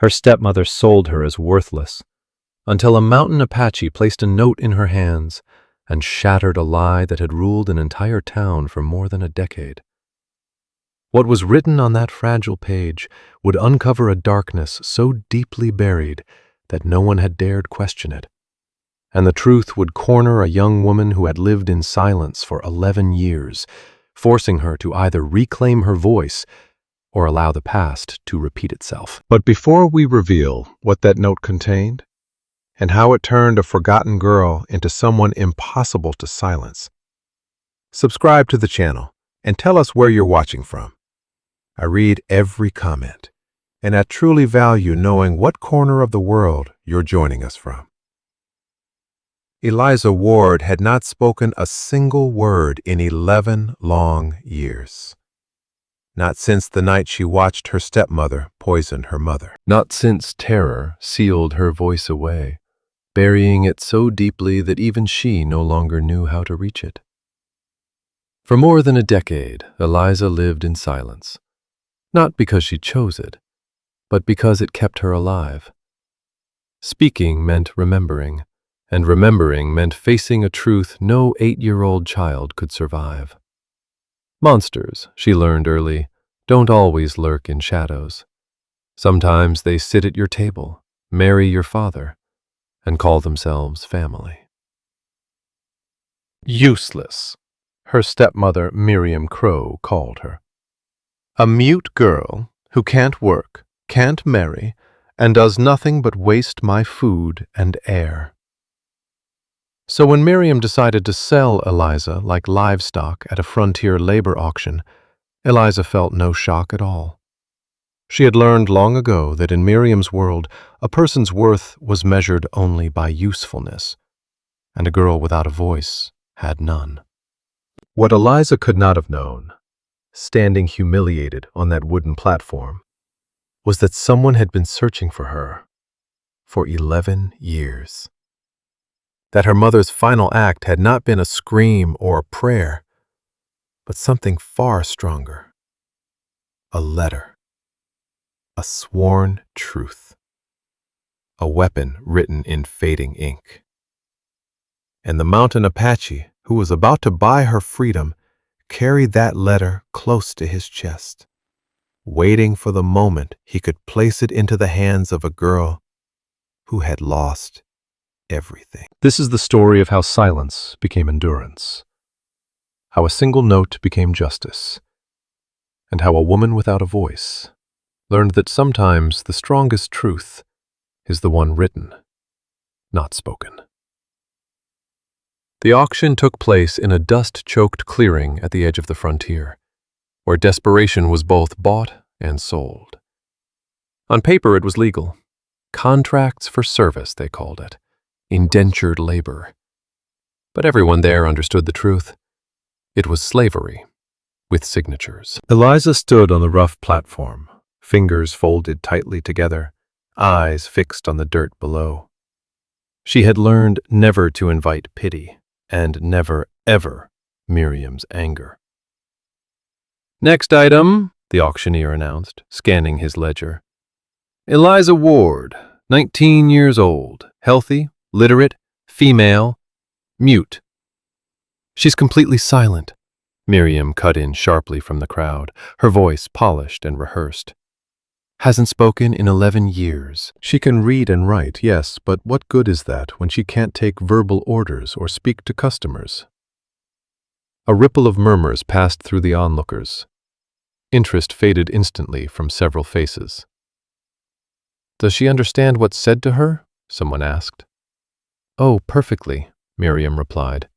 Her stepmother sold her as worthless, until a mountain Apache placed a note in her hands and shattered a lie that had ruled an entire town for more than a decade. What was written on that fragile page would uncover a darkness so deeply buried that no one had dared question it, and the truth would corner a young woman who had lived in silence for 11 years, forcing her to either reclaim her voice or allow the past to repeat itself. But before we reveal what that note contained, and how it turned a forgotten girl into someone impossible to silence, subscribe to the channel and tell us where you're watching from. I read every comment, and I truly value knowing what corner of the world you're joining us from. Eliza Ward had not spoken a single word in 11 long years. Not since the night she watched her stepmother poison her mother. Not since terror sealed her voice away, burying it so deeply that even she no longer knew how to reach it. For more than a decade, Eliza lived in silence, not because she chose it, but because it kept her alive. Speaking meant remembering, and remembering meant facing a truth no 8-year-old child could survive. Monsters, she learned early, don't always lurk in shadows. Sometimes they sit at your table, marry your father, and call themselves family. Useless, her stepmother Miriam Crow called her. A mute girl who can't work, can't marry, and does nothing but waste my food and air. So when Miriam decided to sell Eliza like livestock at a frontier labor auction, Eliza felt no shock at all. She had learned long ago that in Miriam's world, a person's worth was measured only by usefulness, and a girl without a voice had none. What Eliza could not have known, standing humiliated on that wooden platform, was that someone had been searching for her for 11 years. That her mother's final act had not been a scream or a prayer, but something far stronger. A letter. A sworn truth. A weapon written in fading ink. And the mountain Apache, who was about to buy her freedom, carried that letter close to his chest, waiting for the moment he could place it into the hands of a girl who had lost everything. This is the story of how silence became endurance, how a single note became justice, and how a woman without a voice learned that sometimes the strongest truth is the one written, not spoken. The auction took place in a dust-choked clearing at the edge of the frontier, where desperation was both bought and sold. On paper it was legal. Contracts for service, they called it. Indentured labor. But everyone there understood the truth. It was slavery, with signatures. Eliza stood on the rough platform, fingers folded tightly together, eyes fixed on the dirt below. She had learned never to invite pity, and never, ever, Miriam's anger. Next item, the auctioneer announced, scanning his ledger. Eliza Ward, 19 years old, healthy, literate, female, mute. She's completely silent, Miriam cut in sharply from the crowd, her voice polished and rehearsed. Hasn't spoken in 11 years. She can read and write, yes, but what good is that when she can't take verbal orders or speak to customers? A ripple of murmurs passed through the onlookers. Interest faded instantly from several faces. Does she understand what's said to her? Someone asked. Oh, perfectly, Miriam replied.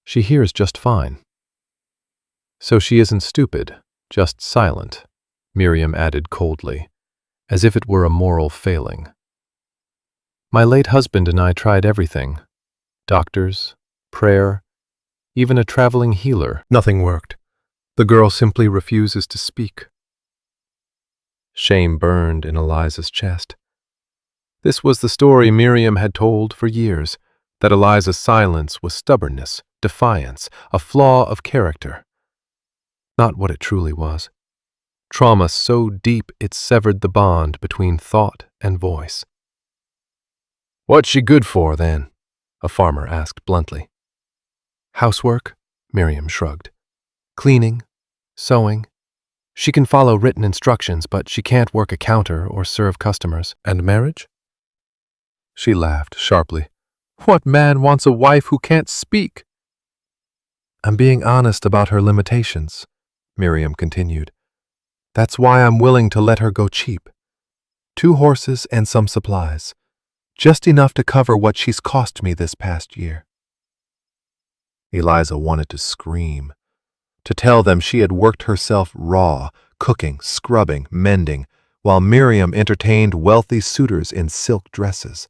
She hears just fine. So she isn't stupid, just silent, Miriam added coldly, as if it were a moral failing. My late husband and I tried everything. Doctors, prayer, even a traveling healer. Nothing worked. The girl simply refuses to speak. Shame burned in Eliza's chest. This was the story Miriam had told for years, that Eliza's silence was stubbornness, defiance, a flaw of character. Not what it truly was. Trauma so deep it severed the bond between thought and voice. "What's she good for, then?" a farmer asked bluntly. "Housework," Miriam shrugged. "Cleaning, sewing. She can follow written instructions, but she can't work a counter or serve customers." "And marriage?" She laughed sharply. "What man wants a wife who can't speak?" "I'm being honest about her limitations," Miriam continued. "That's why I'm willing to let her go cheap. 2 horses and some supplies. Just enough to cover what she's cost me this past year." Eliza wanted to scream, to tell them she had worked herself raw, cooking, scrubbing, mending, while Miriam entertained wealthy suitors in silk dresses.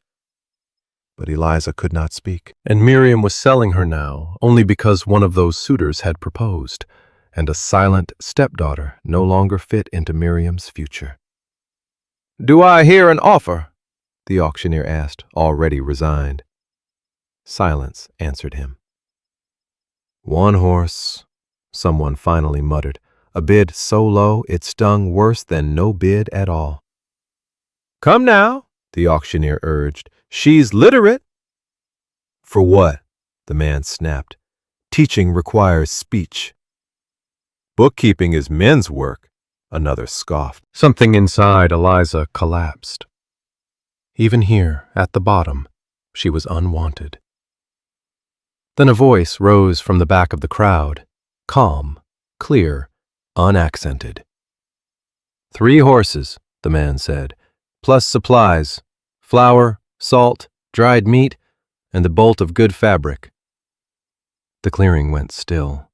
But Eliza could not speak. And Miriam was selling her now only because one of those suitors had proposed, and a silent stepdaughter no longer fit into Miriam's future. "Do I hear an offer?" the auctioneer asked, already resigned. Silence answered him. "1 horse," someone finally muttered, a bid so low it stung worse than no bid at all. "Come now," the auctioneer urged. "She's literate." "For what?" the man snapped. "Teaching requires speech." "Bookkeeping is men's work," another scoffed. Something inside Eliza collapsed. Even here, at the bottom, she was unwanted. Then a voice rose from the back of the crowd, calm, clear, unaccented. "3 horses," the man said, "plus supplies, flour, salt, dried meat, and the bolt of good fabric." The clearing went still.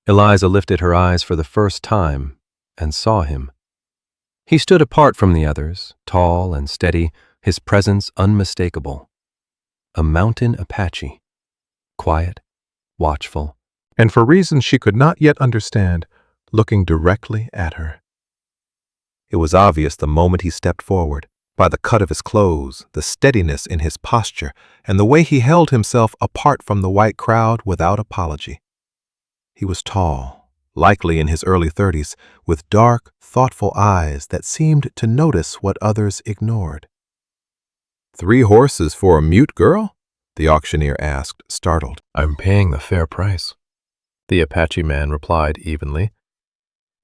Eliza lifted her eyes for the first time and saw him. He stood apart from the others, tall and steady, his presence unmistakable. A mountain Apache, quiet, watchful, and for reasons she could not yet understand, looking directly at her. It was obvious the moment he stepped forward, by the cut of his clothes, the steadiness in his posture, and the way he held himself apart from the white crowd without apology. He was tall, likely in his early 30s, with dark, thoughtful eyes that seemed to notice what others ignored. "3 horses for a mute girl?" the auctioneer asked, startled. "I'm paying the fair price," the Apache man replied evenly,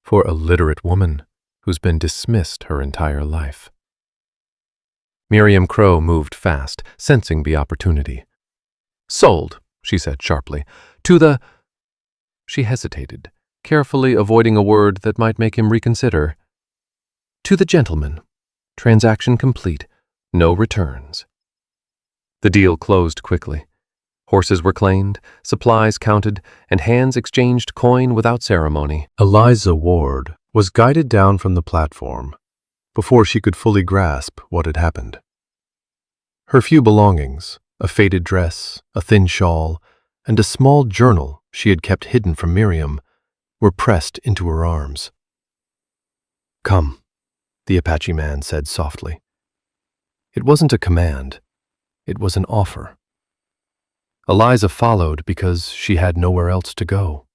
"for a literate woman who's been dismissed her entire life." Miriam Crow moved fast, sensing the opportunity. "Sold," she said sharply, "to the—" She hesitated, carefully avoiding a word that might make him reconsider. "To the gentleman. Transaction complete. No returns." The deal closed quickly. Horses were claimed, supplies counted, and hands exchanged coin without ceremony. Eliza Ward was guided down from the platform before she could fully grasp what had happened. Her few belongings, a faded dress, a thin shawl, and a small journal she had kept hidden from Miriam, were pressed into her arms. "Come," the Apache man said softly. It wasn't a command. It was an offer. Eliza followed because she had nowhere else to go.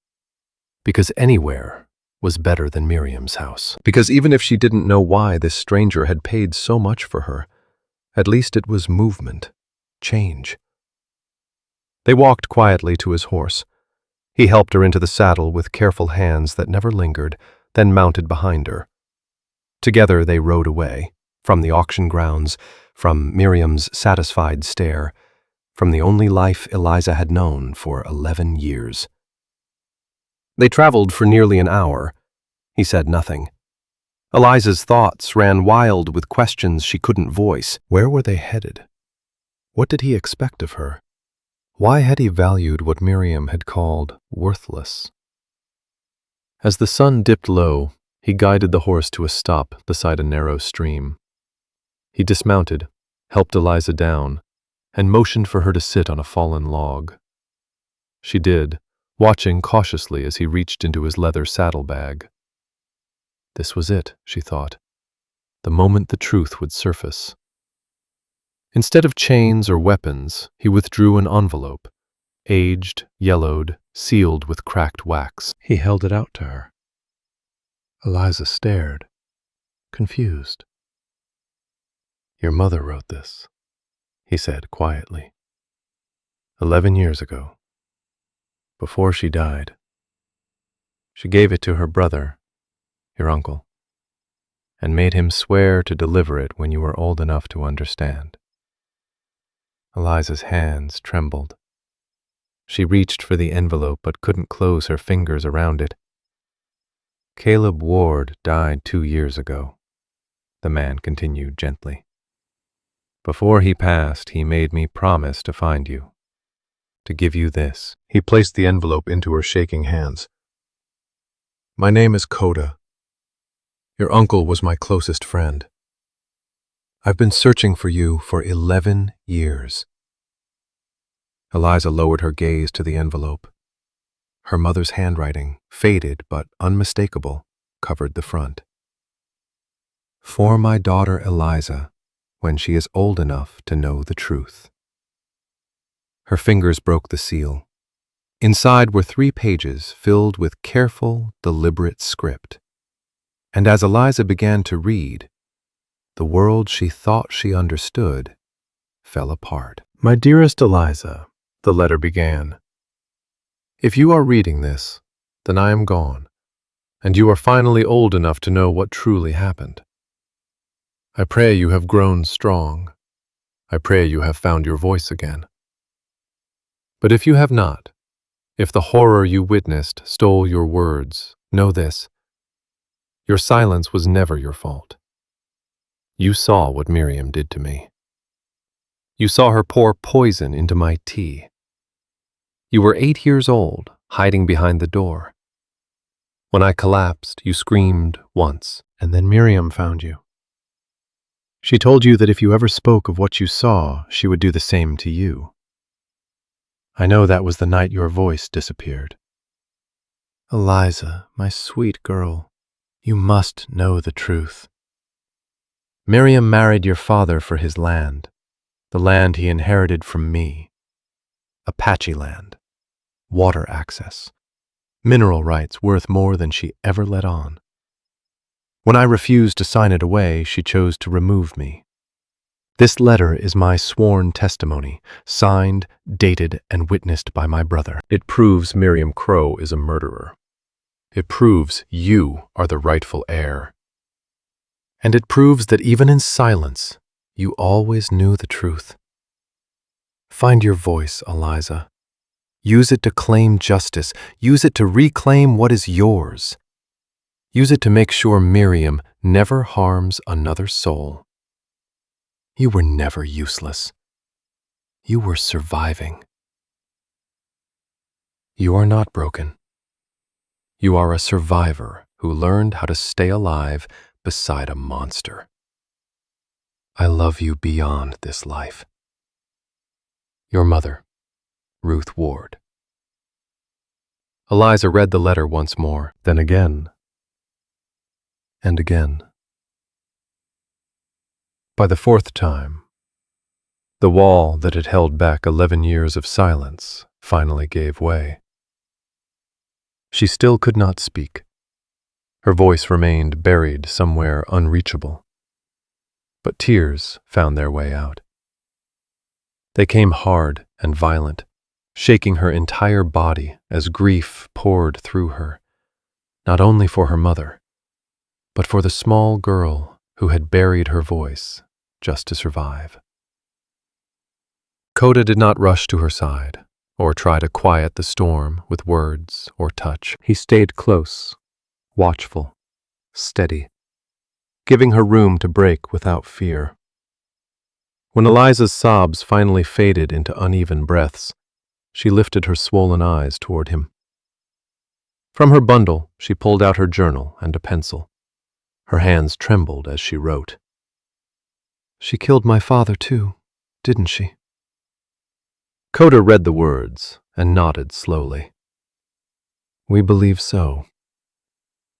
Because anywhere was better than Miriam's house. Because even if she didn't know why this stranger had paid so much for her, at least it was movement, change. They walked quietly to his horse. He helped her into the saddle with careful hands that never lingered, then mounted behind her. Together they rode away, from the auction grounds, from Miriam's satisfied stare, from the only life Eliza had known for 11 years. They traveled for nearly an hour. He said nothing. Eliza's thoughts ran wild with questions she couldn't voice. Where were they headed? What did he expect of her? Why had he valued what Miriam had called worthless? As the sun dipped low, he guided the horse to a stop beside a narrow stream. He dismounted, helped Eliza down, and motioned for her to sit on a fallen log. She did, watching cautiously as he reached into his leather saddlebag. This was it, she thought, the moment the truth would surface. Instead of chains or weapons, he withdrew an envelope, aged, yellowed, sealed with cracked wax. He held it out to her. Eliza stared, confused. Your mother wrote this, he said quietly. 11 years ago, before she died. She gave it to her brother, your uncle, and made him swear to deliver it when you were old enough to understand. Eliza's hands trembled. She reached for the envelope but couldn't close her fingers around it. Caleb Ward died 2 years ago, the man continued gently. Before he passed, he made me promise to find you, to give you this. He placed the envelope into her shaking hands. My name is Koda. Your uncle was my closest friend. I've been searching for you for 11 years. Eliza lowered her gaze to the envelope. Her mother's handwriting, faded but unmistakable, covered the front. For my daughter Eliza, when she is old enough to know the truth. Her fingers broke the seal. Inside were 3 pages filled with careful, deliberate script. And as Eliza began to read, the world she thought she understood fell apart. My dearest Eliza, the letter began. If you are reading this, then I am gone, and you are finally old enough to know what truly happened. I pray you have grown strong. I pray you have found your voice again. But if you have not, if the horror you witnessed stole your words, know this: your silence was never your fault. You saw what Miriam did to me. You saw her pour poison into my tea. You were 8 years old, hiding behind the door. When I collapsed, you screamed once, and then Miriam found you. She told you that if you ever spoke of what you saw, she would do the same to you. I know that was the night your voice disappeared. Eliza, my sweet girl, you must know the truth. Miriam married your father for his land, the land he inherited from me. Apache land, water access, mineral rights worth more than she ever let on. When I refused to sign it away, she chose to remove me. This letter is my sworn testimony, signed, dated, and witnessed by my brother. It proves Miriam Crow is a murderer. It proves you are the rightful heir. And it proves that even in silence, you always knew the truth. Find your voice, Eliza. Use it to claim justice. Use it to reclaim what is yours. Use it to make sure Miriam never harms another soul. You were never useless. You were surviving. You are not broken. You are a survivor who learned how to stay alive beside a monster. I love you beyond this life. Your mother, Ruth Ward. Eliza read the letter once more, then again, and again. By the 4th time, the wall that had held back 11 years of silence finally gave way. She still could not speak. Her voice remained buried somewhere unreachable. But tears found their way out. They came hard and violent, shaking her entire body as grief poured through her, not only for her mother, but for the small girl who had buried her voice just to survive. Koda did not rush to her side or try to quiet the storm with words or touch. He stayed close, watchful, steady, giving her room to break without fear. When Eliza's sobs finally faded into uneven breaths, she lifted her swollen eyes toward him. From her bundle, she pulled out her journal and a pencil. Her hands trembled as she wrote. She killed my father too, didn't she? Koda read the words and nodded slowly. We believe so.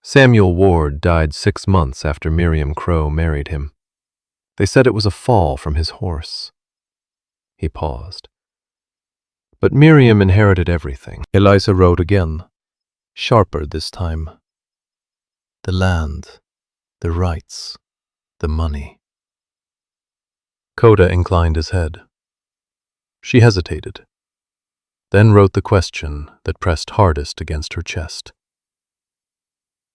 Samuel Ward died 6 months after Miriam Crow married him. They said it was a fall from his horse. He paused. But Miriam inherited everything. Eliza wrote again, sharper this time. The land, the rights, the money. Koda inclined his head. She hesitated, then wrote the question that pressed hardest against her chest.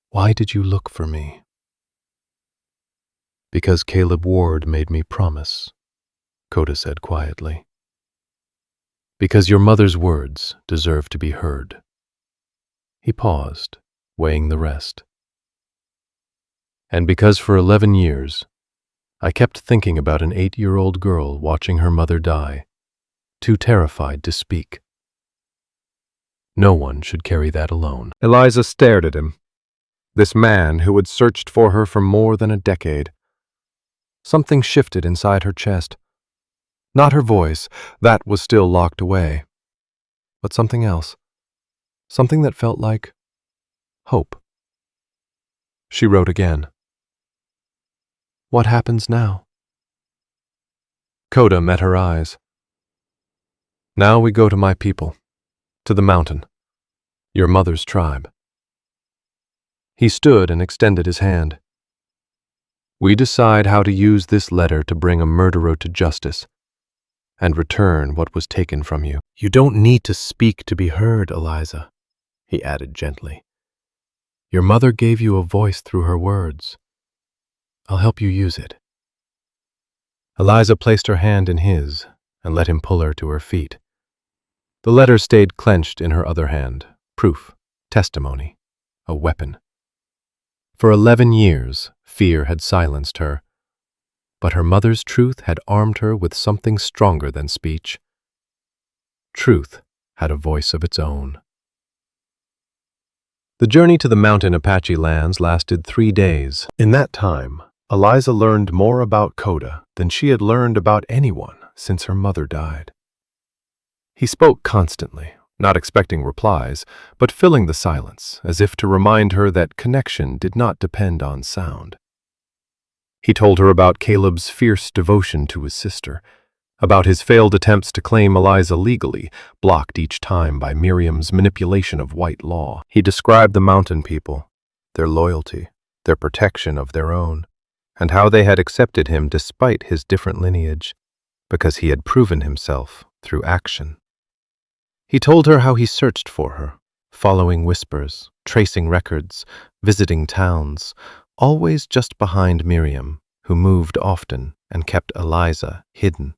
Why did you look for me? Because Caleb Ward made me promise, Koda said quietly. Because your mother's words deserve to be heard. He paused, weighing the rest. And because for 11 years, I kept thinking about an 8-year-old girl watching her mother die, too terrified to speak. No one should carry that alone. Eliza stared at him. This man who had searched for her for more than a decade. Something shifted inside her chest. Not her voice, that was still locked away. But something else. Something that felt like hope. She wrote again. What happens now? Koda met her eyes. Now we go to my people, to the mountain, your mother's tribe. He stood and extended his hand. We decide how to use this letter to bring a murderer to justice and return what was taken from you. You don't need to speak to be heard, Eliza, he added gently. Your mother gave you a voice through her words. I'll help you use it. Eliza placed her hand in his and let him pull her to her feet. The letter stayed clenched in her other hand, proof, testimony, a weapon. For 11 years, fear had silenced her, but her mother's truth had armed her with something stronger than speech. Truth had a voice of its own. The journey to the mountain Apache lands lasted 3 days. In that time, Eliza learned more about Koda than she had learned about anyone since her mother died. He spoke constantly, not expecting replies, but filling the silence as if to remind her that connection did not depend on sound. He told her about Caleb's fierce devotion to his sister, about his failed attempts to claim Eliza legally, blocked each time by Miriam's manipulation of white law. He described the mountain people, their loyalty, their protection of their own, and how they had accepted him despite his different lineage, because he had proven himself through action. He told her how he searched for her, following whispers, tracing records, visiting towns, always just behind Miriam, who moved often and kept Eliza hidden.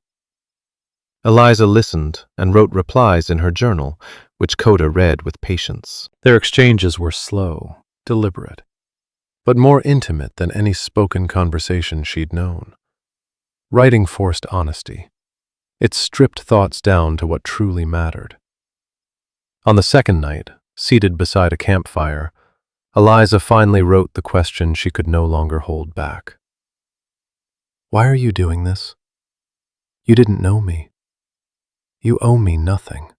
Eliza listened and wrote replies in her journal, which Koda read with patience. Their exchanges were slow, deliberate, but more intimate than any spoken conversation she'd known. Writing forced honesty. It stripped thoughts down to what truly mattered. On the second night, seated beside a campfire, Eliza finally wrote the question she could no longer hold back. Why are you doing this? You didn't know me. You owe me nothing.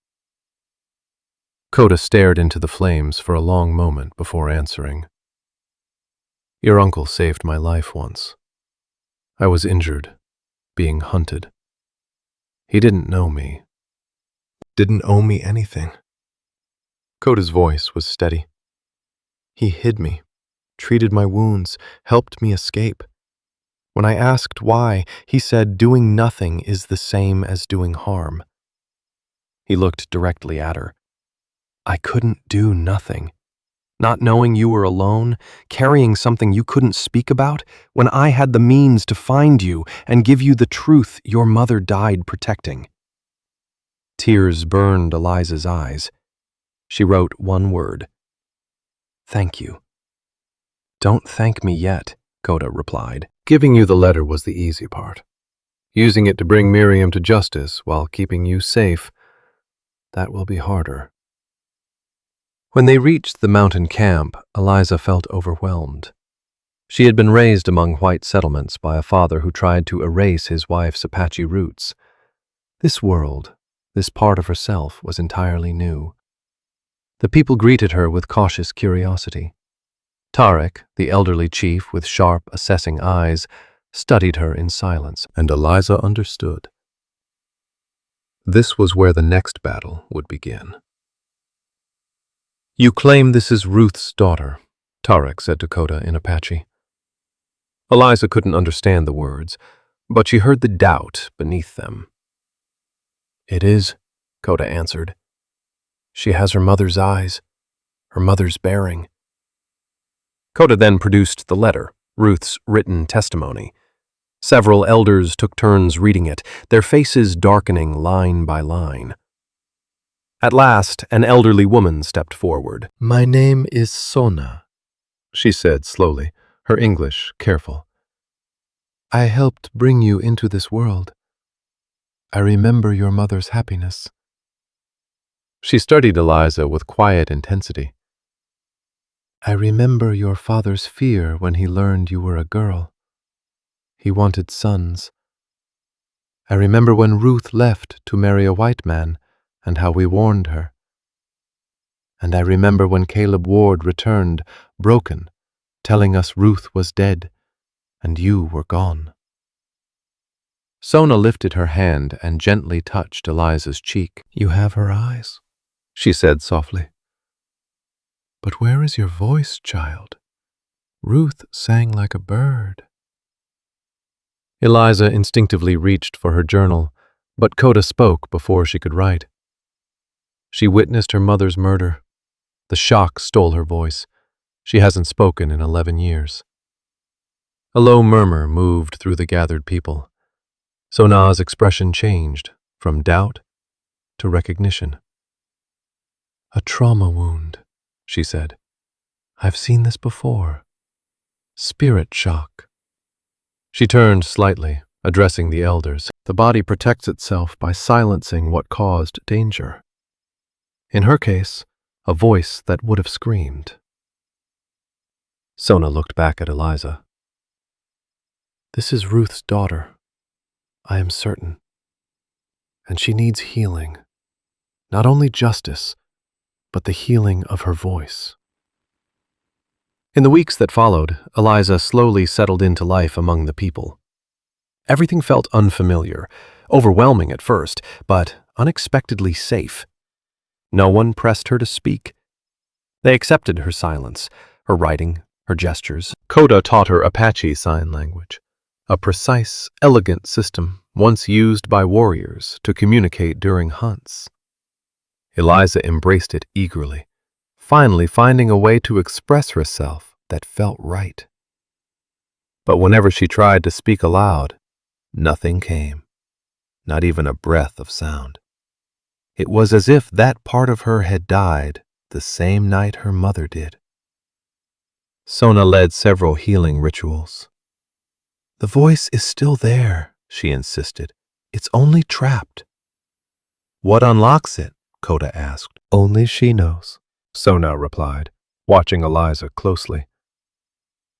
Koda stared into the flames for a long moment before answering. Your uncle saved my life once. I was injured, being hunted. He didn't know me. Didn't owe me anything. Koda's voice was steady. He hid me, treated my wounds, helped me escape. When I asked why, he said doing nothing is the same as doing harm. He looked directly at her. I couldn't do nothing. Not knowing you were alone, carrying something you couldn't speak about, when I had the means to find you and give you the truth your mother died protecting. Tears burned Eliza's eyes. She wrote one word. Thank you. Don't thank me yet, Koda replied. Giving you the letter was the easy part. Using it to bring Miriam to justice while keeping you safe, that will be harder. When they reached the mountain camp, Eliza felt overwhelmed. She had been raised among white settlements by a father who tried to erase his wife's Apache roots. This world, this part of herself, was entirely new. The people greeted her with cautious curiosity. Tarek, the elderly chief with sharp, assessing eyes, studied her in silence, and Eliza understood. This was where the next battle would begin. You claim this is Ruth's daughter, Tarek said to Koda in Apache. Eliza couldn't understand the words, but she heard the doubt beneath them. "It is," Koda answered. "She has her mother's eyes, her mother's bearing." Koda then produced the letter, Ruth's written testimony. Several elders took turns reading it, their faces darkening line by line. At last, an elderly woman stepped forward. "My name is Sona," she said slowly, her English careful. "I helped bring you into this world. I remember your mother's happiness." She studied Eliza with quiet intensity. "I remember your father's fear when he learned you were a girl. He wanted sons. I remember when Ruth left to marry a white man and how we warned her. And I remember when Caleb Ward returned, broken, telling us Ruth was dead and you were gone." Sona lifted her hand and gently touched Eliza's cheek. "You have her eyes," she said softly. "But where is your voice, child? Ruth sang like a bird." Eliza instinctively reached for her journal, but Koda spoke before she could write. She witnessed her mother's murder. The shock stole her voice. She hasn't spoken in 11 years. A low murmur moved through the gathered people. Sona's expression changed from doubt to recognition. "A trauma wound," she said. "I've seen this before. Spirit shock." She turned slightly, addressing the elders. "The body protects itself by silencing what caused danger. In her case, a voice that would have screamed." Sona looked back at Eliza. "This is Ruth's daughter, I am certain. And she needs healing. Not only justice, but the healing of her voice." In the weeks that followed, Eliza slowly settled into life among the people. Everything felt unfamiliar, overwhelming at first, but unexpectedly safe. No one pressed her to speak. They accepted her silence, her writing, her gestures. Koda taught her Apache sign language, a precise, elegant system once used by warriors to communicate during hunts. Eliza embraced it eagerly, finally finding a way to express herself that felt right. But whenever she tried to speak aloud, nothing came, not even a breath of sound. It was as if that part of her had died the same night her mother did. Sona led several healing rituals. "The voice is still there," she insisted. "It's only trapped." "What unlocks it?" Koda asked. "Only she knows," Sona replied, watching Eliza closely.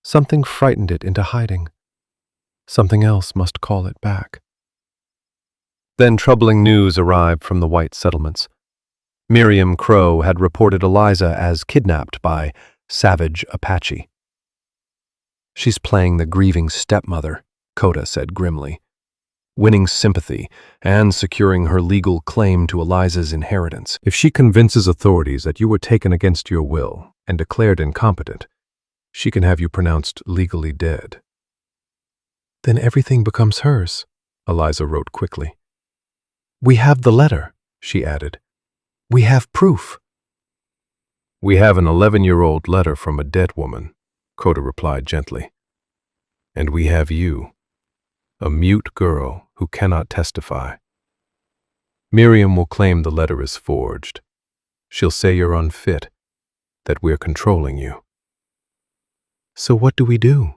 Something frightened it into hiding. Something else must call it back. Then troubling news arrived from the white settlements. Miriam Crow had reported Eliza as kidnapped by savage Apache. "She's playing the grieving stepmother," Koda said grimly, winning sympathy and securing her legal claim to Eliza's inheritance. "If she convinces authorities that you were taken against your will and declared incompetent, she can have you pronounced legally dead." "Then everything becomes hers," Eliza wrote quickly. "We have the letter," she added. "We have proof." "We have an 11-year-old letter from a dead woman," Koda replied gently. "And we have you, a mute girl who cannot testify. Miriam will claim the letter is forged. She'll say you're unfit, that we're controlling you." "So what do we do?"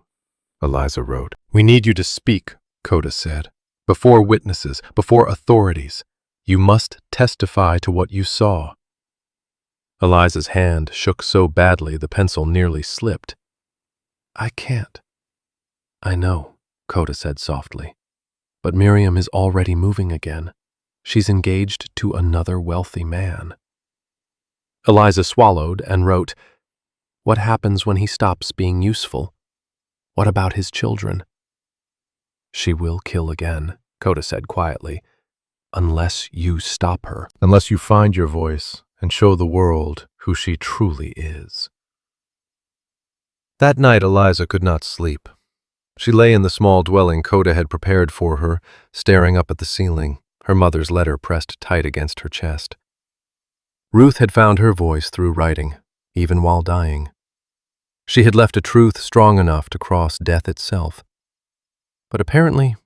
Eliza wrote. "We need you to speak," Koda said. "Before witnesses, before authorities. You must testify to what you saw." Eliza's hand shook so badly the pencil nearly slipped. "I can't." "I know," Koda said softly. "But Miriam is already moving again. She's engaged to another wealthy man." Eliza swallowed and wrote, "What happens when he stops being useful? What about his children?" "She will kill again," Koda said quietly, "unless you stop her. Unless you find your voice and show the world who she truly is." That night Eliza could not sleep. She lay in the small dwelling Koda had prepared for her, staring up at the ceiling, her mother's letter pressed tight against her chest. Ruth had found her voice through writing, even while dying. She had left a truth strong enough to cross death itself. But apparently,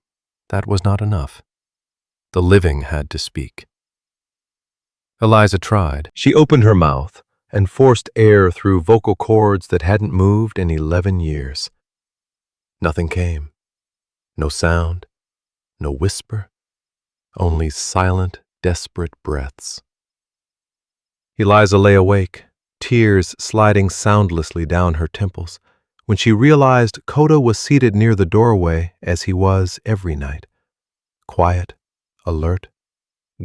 that was not enough. The living had to speak. Eliza tried. She opened her mouth and forced air through vocal cords that hadn't moved in 11 years. Nothing came. No sound, no whisper, only silent, desperate breaths. Eliza lay awake, tears sliding soundlessly down her temples, when she realized Koda was seated near the doorway as he was every night, quiet, alert,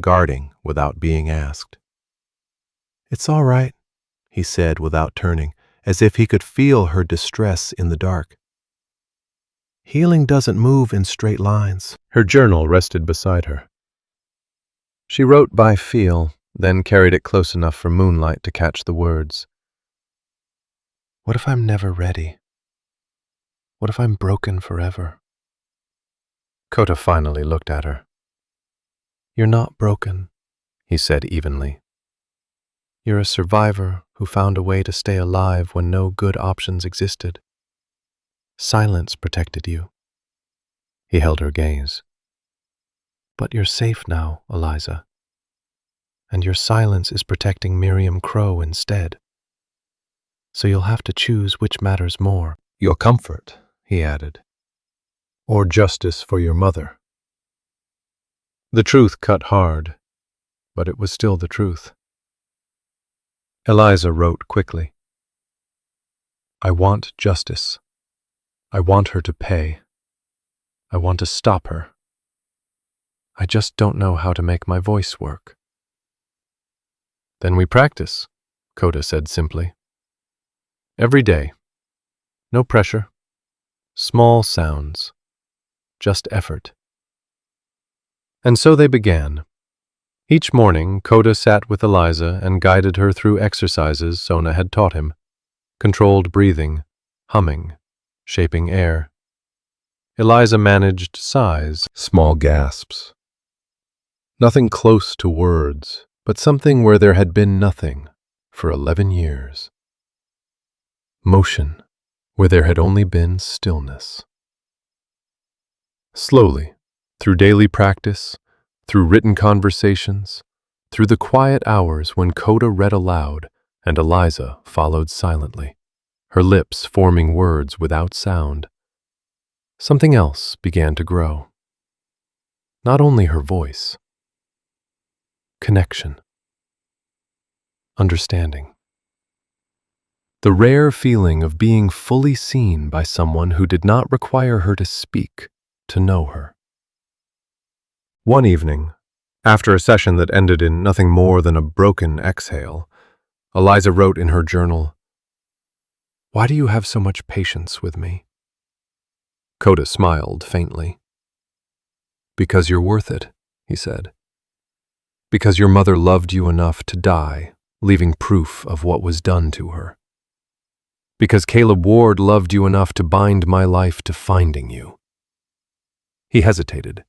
guarding without being asked. "It's all right," he said without turning, as if he could feel her distress in the dark. "Healing doesn't move in straight lines." Her journal rested beside her. She wrote by feel, then carried it close enough for moonlight to catch the words. "What if I'm never ready? What if I'm broken forever?" Koda finally looked at her. "You're not broken," he said evenly. "You're a survivor who found a way to stay alive when no good options existed. Silence protected you." He held her gaze. "But you're safe now, Eliza. And your silence is protecting Miriam Crow instead. So you'll have to choose which matters more." "Your comfort," he added. "Or justice for your mother." The truth cut hard, but it was still the truth. Eliza wrote quickly. "I want justice. I want her to pay. I want to stop her. I just don't know how to make my voice work." "Then we practice," Koda said simply. "Every day. No pressure. Small sounds. Just effort." And so they began. Each morning, Koda sat with Eliza and guided her through exercises Sona had taught him. Controlled breathing, humming, shaping air. Eliza managed sighs, small gasps. Nothing close to words, but something where there had been nothing for 11 years. Motion, where there had only been stillness. Slowly, through daily practice, through written conversations, through the quiet hours when Koda read aloud and Eliza followed silently, her lips forming words without sound, something else began to grow. Not only her voice. Connection. Understanding. The rare feeling of being fully seen by someone who did not require her to speak to know her. One evening, after a session that ended in nothing more than a broken exhale, Eliza wrote in her journal, "Why do you have so much patience with me?" Koda smiled faintly. "Because you're worth it," he said. "Because your mother loved you enough to die, leaving proof of what was done to her. Because Caleb Ward loved you enough to bind my life to finding you." He hesitated.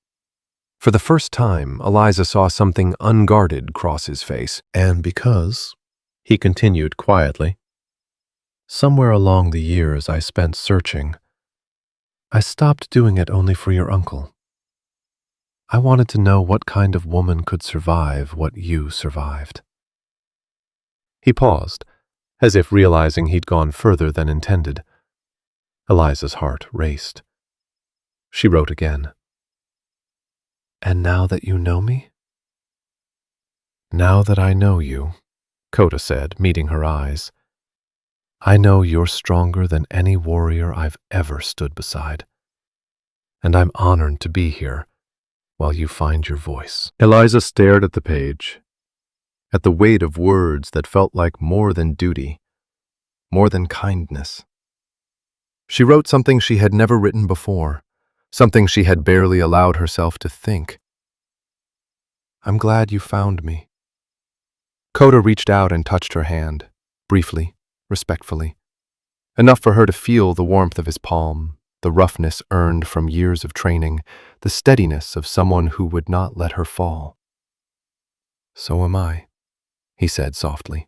For the first time, Eliza saw something unguarded cross his face. "And because," he continued quietly, "somewhere along the years I spent searching, I stopped doing it only for your uncle. I wanted to know what kind of woman could survive what you survived." He paused, as if realizing he'd gone further than intended. Eliza's heart raced. She wrote again. "And now that you know me?" "Now that I know you," Koda said, meeting her eyes, "I know you're stronger than any warrior I've ever stood beside. And I'm honored to be here while you find your voice." Eliza stared at the page, at the weight of words that felt like more than duty, more than kindness. She wrote something she had never written before, something she had barely allowed herself to think. "I'm glad you found me." Koda reached out and touched her hand, briefly, respectfully, enough for her to feel the warmth of his palm, the roughness earned from years of training, the steadiness of someone who would not let her fall. "So am I," he said softly.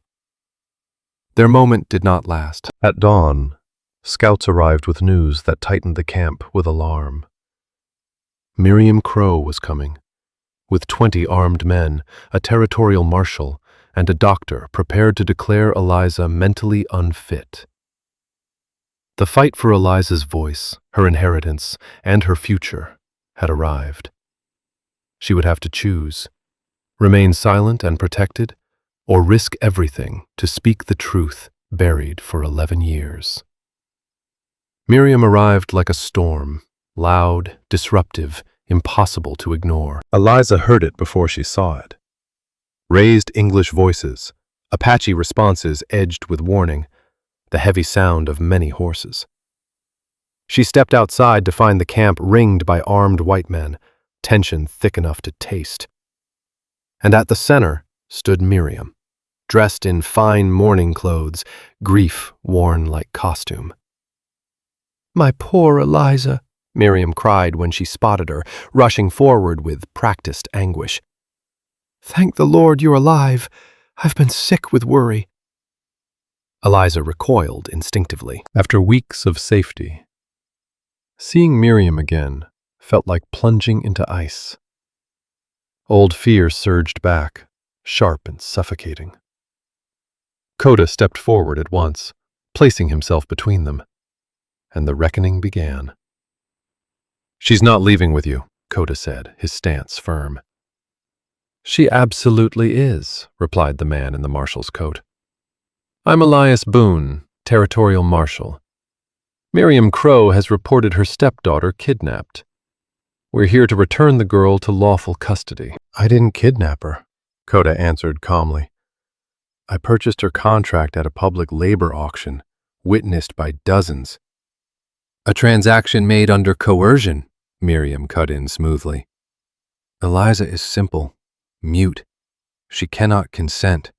Their moment did not last. At dawn, scouts arrived with news that tightened the camp with alarm. Miriam Crow was coming, with 20 armed men, a territorial marshal, and a doctor prepared to declare Eliza mentally unfit. The fight for Eliza's voice, her inheritance, and her future had arrived. She would have to choose: remain silent and protected, or risk everything to speak the truth buried for 11 years. Miriam arrived like a storm, loud, disruptive, impossible to ignore. Eliza heard it before she saw it. Raised English voices, Apache responses edged with warning, the heavy sound of many horses. She stepped outside to find the camp ringed by armed white men, tension thick enough to taste. And at the center stood Miriam, dressed in fine mourning clothes, grief worn like costume. "My poor Eliza," Miriam cried when she spotted her, rushing forward with practiced anguish. "Thank the Lord you're alive. I've been sick with worry." Eliza recoiled instinctively. After weeks of safety, seeing Miriam again felt like plunging into ice. Old fear surged back, sharp and suffocating. Koda stepped forward at once, placing himself between them, and the reckoning began. "She's not leaving with you," Koda said, his stance firm. "She absolutely is," replied the man in the marshal's coat. "I'm Elias Boone, territorial marshal. Miriam Crow has reported her stepdaughter kidnapped. We're here to return the girl to lawful custody." "I didn't kidnap her," Koda answered calmly. "I purchased her contract at a public labor auction, witnessed by dozens." "A transaction made under coercion," Miriam cut in smoothly. "Eliza is simple, mute. She cannot consent."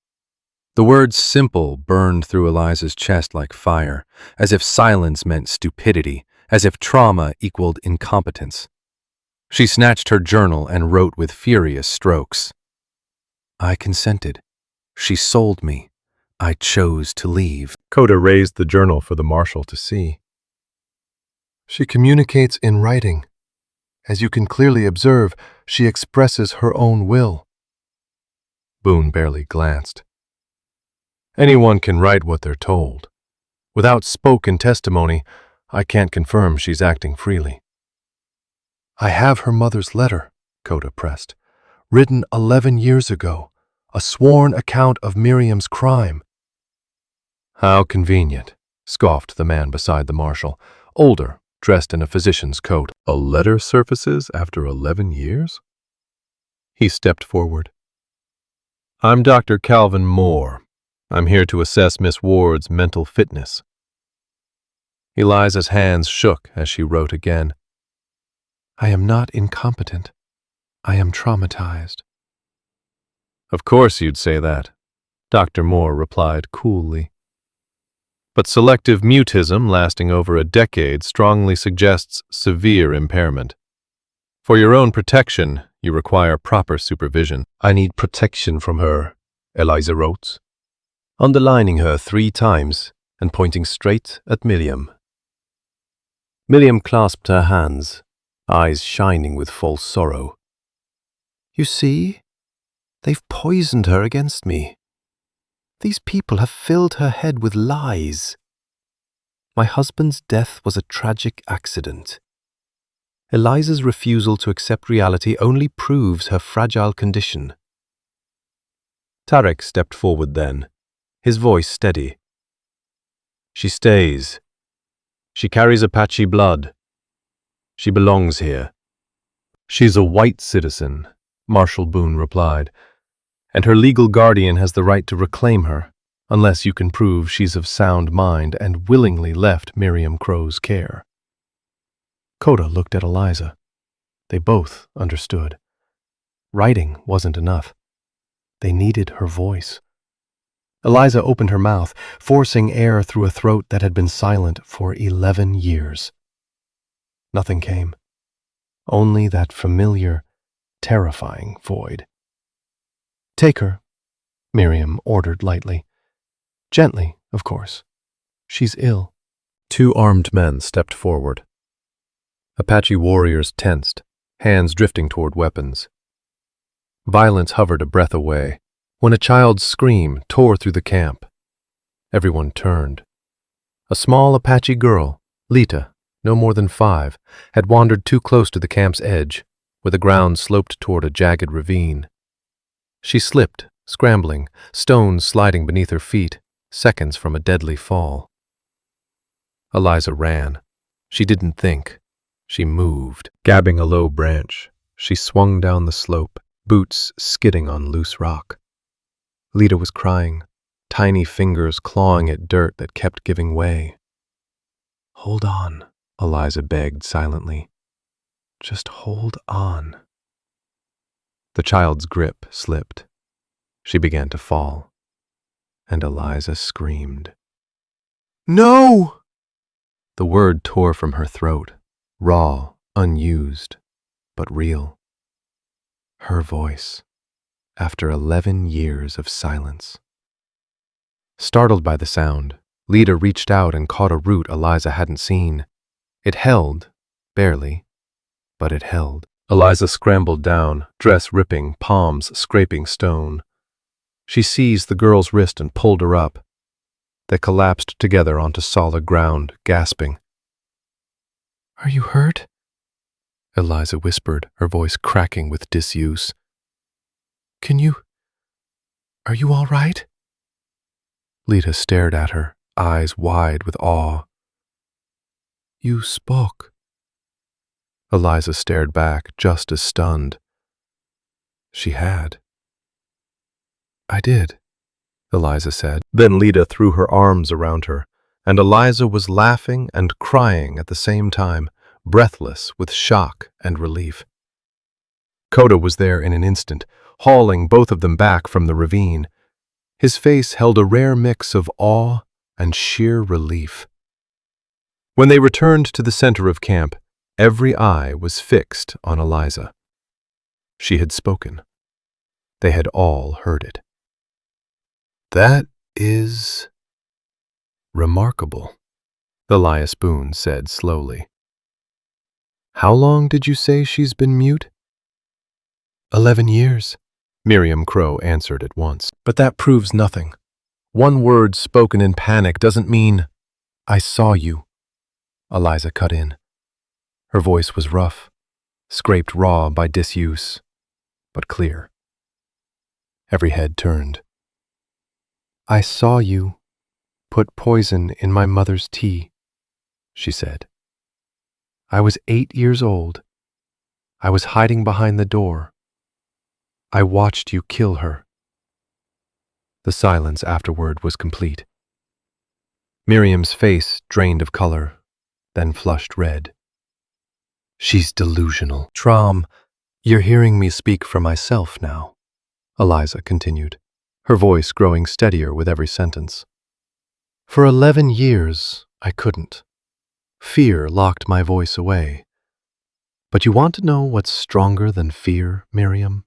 The word simple burned through Eliza's chest like fire, as if silence meant stupidity, as if trauma equaled incompetence. She snatched her journal and wrote with furious strokes. "I consented. She sold me. I chose to leave." Koda raised the journal for the marshal to see. "She communicates in writing. As you can clearly observe, she expresses her own will." Boone barely glanced. "Anyone can write what they're told. Without spoken testimony, I can't confirm she's acting freely." "I have her mother's letter," Koda pressed, "written 11 years ago, a sworn account of Miriam's crime." "How convenient," scoffed the man beside the marshal, older, dressed in a physician's coat. "A letter surfaces after 11 years? He stepped forward. "I'm Dr. Calvin Moore. I'm here to assess Miss Ward's mental fitness." Eliza's hands shook as she wrote again. "I am not incompetent. I am traumatized." "Of course you'd say that," Dr. Moore replied coolly. "But selective mutism lasting over a decade strongly suggests severe impairment. For your own protection, you require proper supervision." "I need protection from her," Eliza wrote, underlining her 3 times and pointing straight at Miriam. Miriam clasped her hands, eyes shining with false sorrow. "You see? They've poisoned her against me. These people have filled her head with lies. My husband's death was a tragic accident. Eliza's refusal to accept reality only proves her fragile condition." Tarek stepped forward then, his voice steady. "She stays. She carries Apache blood. She belongs here." "She's a white citizen," Marshal Boone replied, "and her legal guardian has the right to reclaim her, unless you can prove she's of sound mind and willingly left Miriam Crow's care." Koda looked at Eliza. They both understood. Writing wasn't enough. They needed her voice. Eliza opened her mouth, forcing air through a throat that had been silent for 11 years. Nothing came. Only that familiar, terrifying void. "Take her," Miriam ordered lightly. Gently, of course. She's ill. 2 armed men stepped forward. Apache warriors tensed, hands drifting toward weapons. Violence hovered a breath away when a child's scream tore through the camp. Everyone turned. A small Apache girl, Lita, no more than 5, had wandered too close to the camp's edge, where the ground sloped toward a jagged ravine. She slipped, scrambling, stones sliding beneath her feet, seconds from a deadly fall. Eliza ran. She didn't think. She moved. Gabbing a low branch, she swung down the slope, boots skidding on loose rock. Lita was crying, tiny fingers clawing at dirt that kept giving way. "Hold on," Eliza begged silently. "Just hold on." The child's grip slipped. She began to fall, and Eliza screamed. "No!" The word tore from her throat, raw, unused, but real. Her voice, after 11 years of silence. Startled by the sound, Lita reached out and caught a root Eliza hadn't seen. It held, barely, but it held. Eliza scrambled down, dress ripping, palms scraping stone. She seized the girl's wrist and pulled her up. They collapsed together onto solid ground, gasping. "Are you hurt?" Eliza whispered, her voice cracking with disuse. Are you all right?" Lita stared at her, eyes wide with awe. "You spoke." Eliza stared back, just as stunned. She had. "I did," Eliza said. Then Lita threw her arms around her, and Eliza was laughing and crying at the same time, breathless with shock and relief. Koda was there in an instant, hauling both of them back from the ravine. His face held a rare mix of awe and sheer relief. When they returned to the center of camp, every eye was fixed on Eliza. She had spoken. They had all heard it. "That is remarkable," Elias Boone said slowly. "How long did you say she's been mute?" 11 years, Miriam Crow answered at once. "But that proves nothing. One word spoken in panic doesn't mean, 'I saw you,'" Eliza cut in. Her voice was rough, scraped raw by disuse, but clear. Every head turned. "I saw you put poison in my mother's tea," she said. "I was 8 years old. I was hiding behind the door. I watched you kill her." The silence afterward was complete. Miriam's face drained of color, then flushed red. "She's delusional. Trom, you're hearing me speak for myself now," Eliza continued, her voice growing steadier with every sentence. "For 11 years, I couldn't. Fear locked my voice away. But you want to know what's stronger than fear, Miriam?"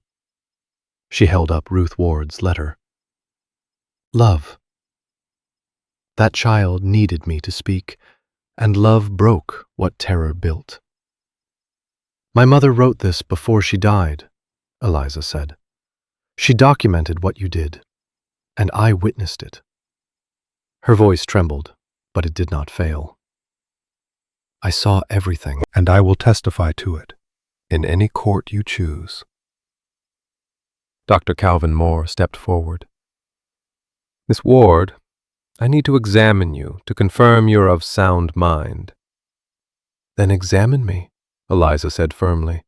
She held up Ruth Ward's letter. "Love. That child needed me to speak, and love broke what terror built. My mother wrote this before she died," Eliza said. "She documented what you did, and I witnessed it." Her voice trembled, but it did not fail. "I saw everything, and I will testify to it, in any court you choose." Dr. Calvin Moore stepped forward. "Miss Ward, I need to examine you to confirm you're of sound mind." "Then examine me," Eliza said firmly.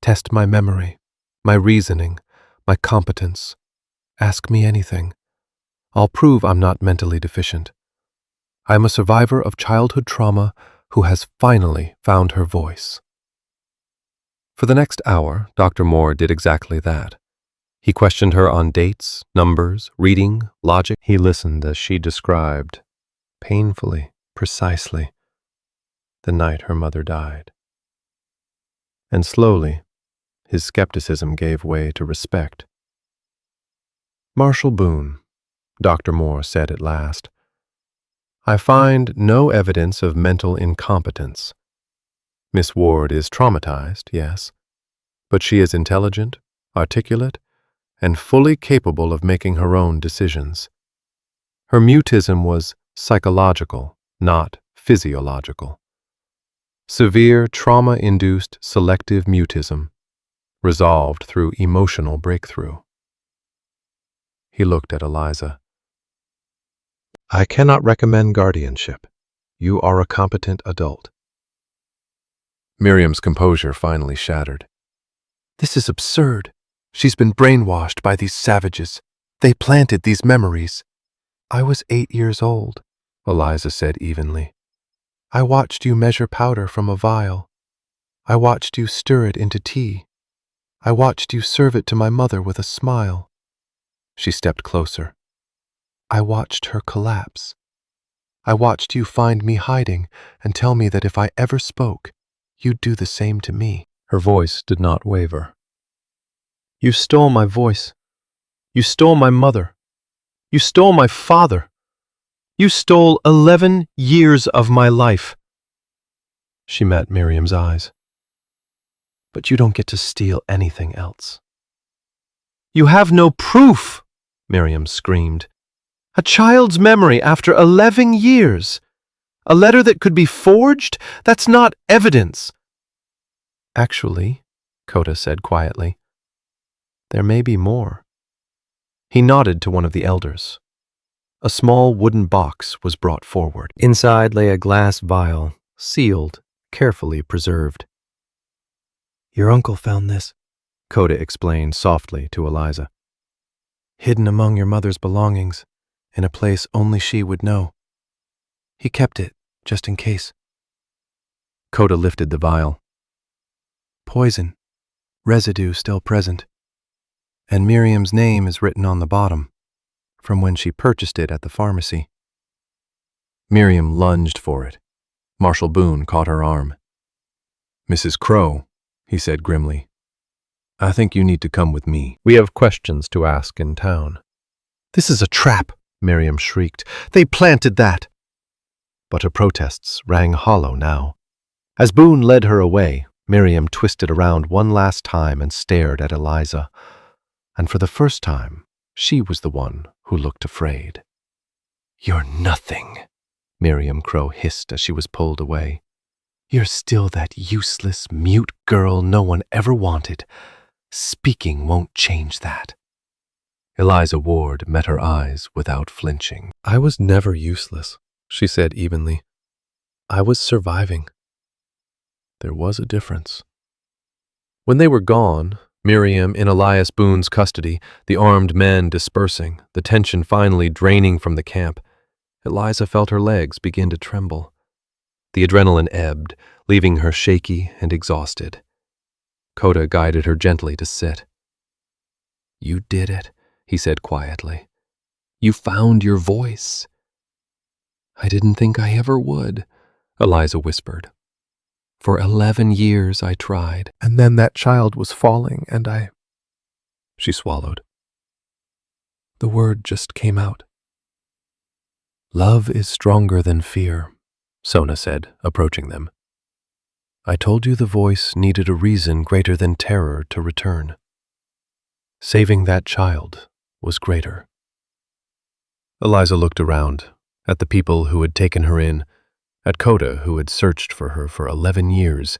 "Test my memory, my reasoning, my competence. Ask me anything. I'll prove I'm not mentally deficient. I'm a survivor of childhood trauma who has finally found her voice." For the next hour, Dr. Moore did exactly that. He questioned her on dates, numbers, reading, logic. He listened as she described, painfully, precisely, the night her mother died. And slowly, his skepticism gave way to respect. "Marshal Boone," Dr. Moore said at last, "I find no evidence of mental incompetence. Miss Ward is traumatized, yes, but she is intelligent, articulate, and fully capable of making her own decisions. Her mutism was psychological, not physiological. Severe trauma-induced selective mutism, resolved through emotional breakthrough." He looked at Eliza. "I cannot recommend guardianship. You are a competent adult." Miriam's composure finally shattered. "This is absurd. She's been brainwashed by these savages. They planted these memories." "I was 8 years old," Eliza said evenly. "I watched you measure powder from a vial. I watched you stir it into tea. I watched you serve it to my mother with a smile." She stepped closer. "I watched her collapse. I watched you find me hiding and tell me that if I ever spoke, you'd do the same to me." Her voice did not waver. "You stole my voice. You stole my mother. You stole my father. You stole 11 years of my life." She met Miriam's eyes. "But you don't get to steal anything else." "You have no proof," Miriam screamed. "A child's memory after 11 years. A letter that could be forged? That's not evidence." "Actually," Koda said quietly, "there may be more." He nodded to one of the elders. A small wooden box was brought forward. Inside lay a glass vial, sealed, carefully preserved. "Your uncle found this," Koda explained softly to Eliza. "Hidden among your mother's belongings, in a place only she would know. He kept it, just in case." Koda lifted the vial. "Poison, residue still present. And Miriam's name is written on the bottom, from when she purchased it at the pharmacy." Miriam lunged for it. Marshal Boone caught her arm. "Mrs. Crow," he said grimly, "I think you need to come with me. We have questions to ask in town." "This is a trap," Miriam shrieked. "They planted that." But her protests rang hollow now. As Boone led her away, Miriam twisted around one last time and stared at Eliza. And for the first time, she was the one who looked afraid. "You're nothing," Miriam Crow hissed as she was pulled away. "You're still that useless, mute girl no one ever wanted. Speaking won't change that." Eliza Ward met her eyes without flinching. "I was never useless," she said evenly. "I was surviving." There was a difference. When they were gone, Miriam in Elias Boone's custody, the armed men dispersing, the tension finally draining from the camp, Eliza felt her legs begin to tremble. The adrenaline ebbed, leaving her shaky and exhausted. Koda guided her gently to sit. "You did it," he said quietly. "You found your voice." "I didn't think I ever would," Eliza whispered. "For 11 years I tried. And then that child was falling and She swallowed. The word just came out. "Love is stronger than fear," Sona said, approaching them. "I told you the voice needed a reason greater than terror to return. Saving that child was greater." Eliza looked around, at the people who had taken her in, at Koda, who had searched for her for 11 years,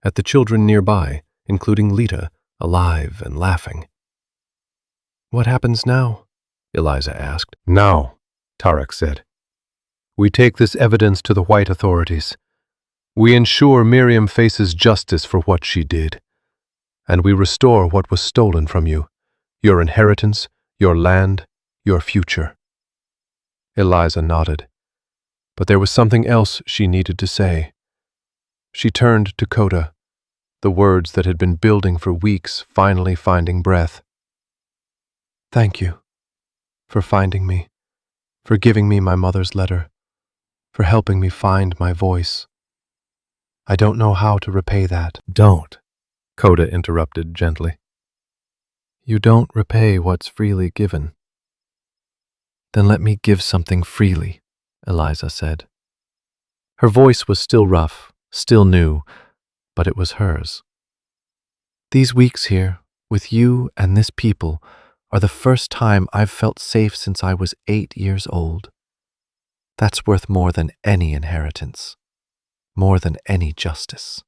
at the children nearby, including Lita, alive and laughing. "What happens now?" Eliza asked. "Now," Tarek said, "we take this evidence to the white authorities. We ensure Miriam faces justice for what she did, and we restore what was stolen from you, your inheritance, your land, your future." Eliza nodded. But there was something else she needed to say. She turned to Koda, the words that had been building for weeks finally finding breath. "Thank you for finding me, for giving me my mother's letter, for helping me find my voice. I don't know how to repay that." "Don't," Koda interrupted gently. You don't repay what's freely given. Then let me give something freely, Eliza said. Her voice was still rough, still new, but it was hers. These weeks here, with you and this people, are the first time I've felt safe since I was 8 years old. That's worth more than any inheritance, more than any justice.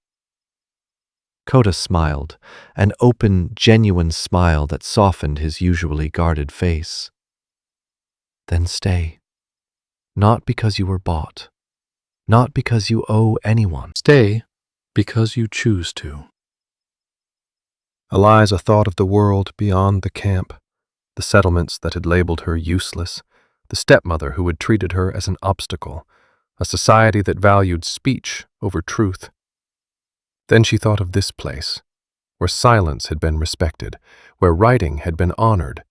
Koda smiled, an open, genuine smile that softened his usually guarded face. Then stay. Not because you were bought. Not because you owe anyone. Stay because you choose to. Eliza thought of the world beyond the camp, the settlements that had labeled her useless, the stepmother who had treated her as an obstacle, a society that valued speech over truth. Then she thought of this place, where silence had been respected, where writing had been honored,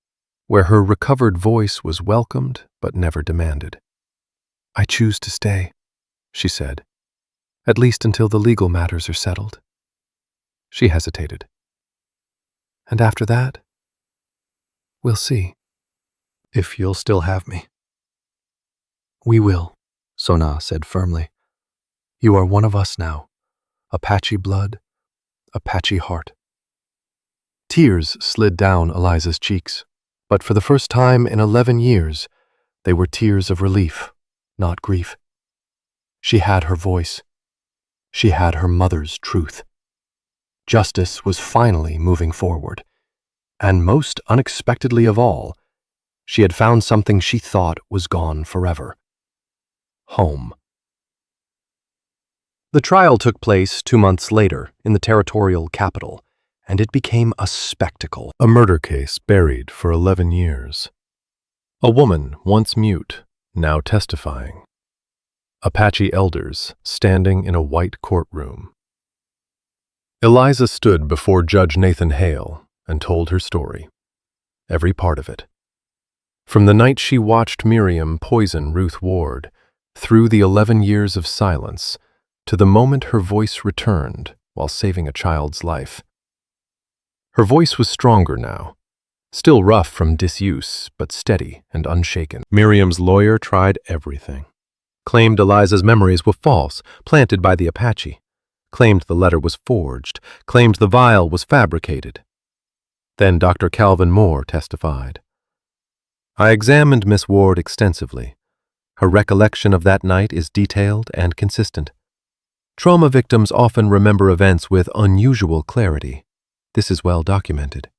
where her recovered voice was welcomed but never demanded. I choose to stay, she said, at least until the legal matters are settled. She hesitated. And after that, we'll see. If you'll still have me. We will, Sona said firmly. You are one of us now. Apache blood, Apache heart. Tears slid down Eliza's cheeks, but for the first time in 11 years, they were tears of relief, not grief. She had her voice. She had her mother's truth. Justice was finally moving forward. And most unexpectedly of all, she had found something she thought was gone forever. Home. The trial took place 2 months later in the territorial capital, and it became a spectacle. A murder case buried for 11 years. A woman, once mute, now testifying. Apache elders standing in a white courtroom. Eliza stood before Judge Nathan Hale and told her story, every part of it. From the night she watched Miriam poison Ruth Ward, through the 11 years of silence, to the moment her voice returned while saving a child's life. Her voice was stronger now, still rough from disuse, but steady and unshaken. Miriam's lawyer tried everything. Claimed Eliza's memories were false, planted by the Apache. Claimed the letter was forged. Claimed the vial was fabricated. Then Dr. Calvin Moore testified. I examined Miss Ward extensively. Her recollection of that night is detailed and consistent. Trauma victims often remember events with unusual clarity. This is well documented.